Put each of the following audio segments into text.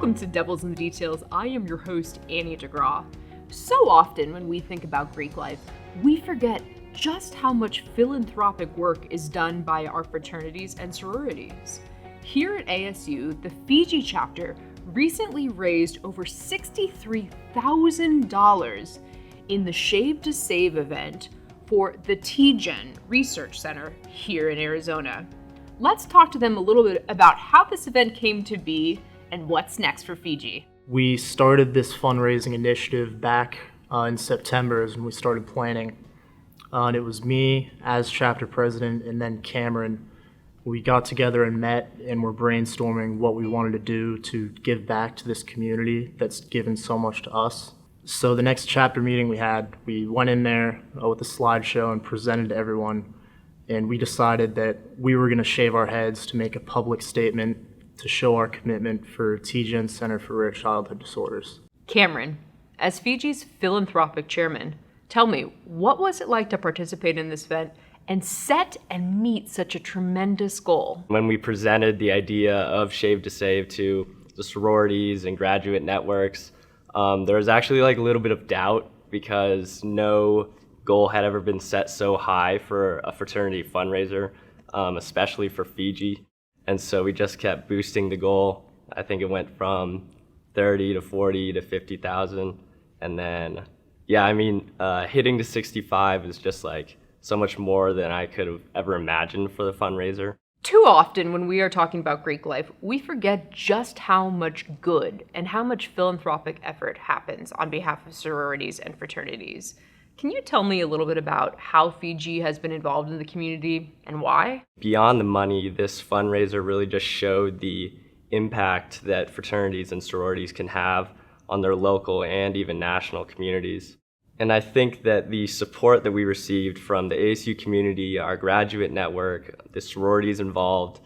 Welcome to Devils in the Details. I am your host, Annie DeGraw. So often when we think about Greek life, we forget just how much philanthropic work is done by our fraternities and sororities. Here at ASU, the Fiji chapter recently raised over $63,000 in the Shave to Save event for the TGen Research Center here in Arizona. Let's talk to them a little bit about how this event came to be and what's next for Fiji. We started this fundraising initiative back in September is when we started planning. And it was me as chapter president and then Cameron. We got together and met and were brainstorming what we wanted to do to give back to this community that's given so much to us. So the next chapter meeting we went in there with a slideshow and presented to everyone. And we decided that we were going to shave our heads to make a public statement to show our commitment for TGen Center for Rare Childhood Disorders. Cameron, as Fiji's philanthropic chairman, tell me, what was it like to participate in this event and set and meet such a tremendous goal? When we presented the idea of Shave to Save to the sororities and graduate networks, there was actually a little bit of doubt because no goal had ever been set so high for a fraternity fundraiser, especially for Fiji. And so we just kept boosting the goal. I think it went from 30 to 40 to 50,000. And then, hitting to 65 is just so much more than I could have ever imagined for the fundraiser. Too often when we are talking about Greek life, we forget just how much good and how much philanthropic effort happens on behalf of sororities and fraternities. Can you tell me a little bit about how Fiji has been involved in the community and why? Beyond the money, this fundraiser really just showed the impact that fraternities and sororities can have on their local and even national communities. And I think that the support that we received from the ASU community, our graduate network, the sororities involved,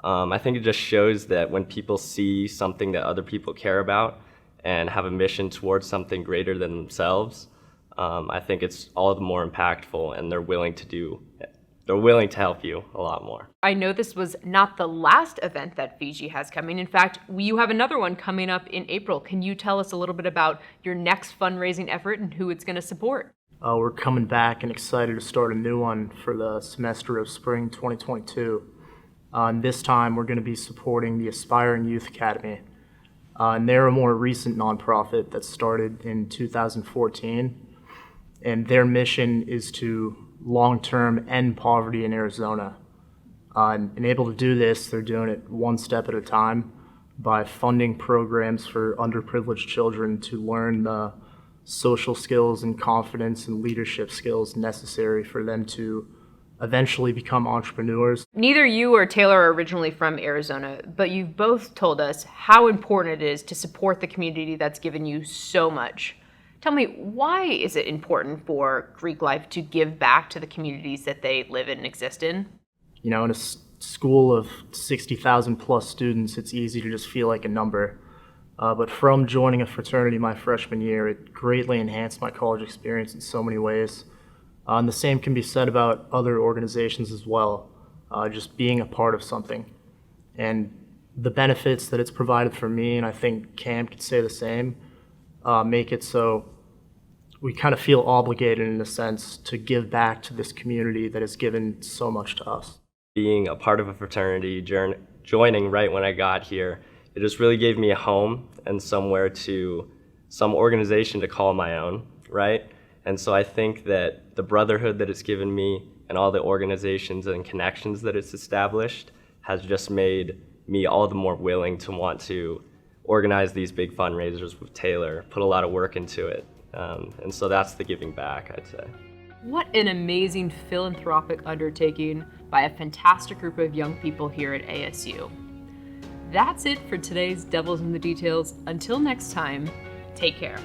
I think it just shows that when people see something that other people care about and have a mission towards something greater than themselves, I think it's all the more impactful, and they're willing to help you a lot more. I know this was not the last event that Fiji has coming. In fact, you have another one coming up in April. Can you tell us a little bit about your next fundraising effort and who it's going to support? We're coming back and excited to start a new one for the semester of spring 2022. And this time we're going to be supporting the Aspiring Youth Academy. And they're a more recent nonprofit that started in 2014. And their mission is to long-term end poverty in Arizona. And able to do this, they're doing it one step at a time by funding programs for underprivileged children to learn the social skills and confidence and leadership skills necessary for them to eventually become entrepreneurs. Neither you or Taylor are originally from Arizona, but you've both told us how important it is to support the community that's given you so much. Tell me, why is it important for Greek life to give back to the communities that they live and exist in? In a school of 60,000 plus students, it's easy to just feel like a number. But from joining a fraternity my freshman year, it greatly enhanced my college experience in so many ways. And the same can be said about other organizations as well, just being a part of something. And the benefits that it's provided for me, and I think Cam could say the same, make it so we kind of feel obligated in a sense to give back to this community that has given so much to us. Being a part of a fraternity, joining right when I got here, it just really gave me a home and some organization to call my own, right? And so I think that the brotherhood that it's given me and all the organizations and connections that it's established has just made me all the more willing to want to organize these big fundraisers with Taylor, put a lot of work into it. And so that's the giving back, I'd say. What an amazing philanthropic undertaking by a fantastic group of young people here at ASU. That's it for today's Devils in the Details. Until next time, take care.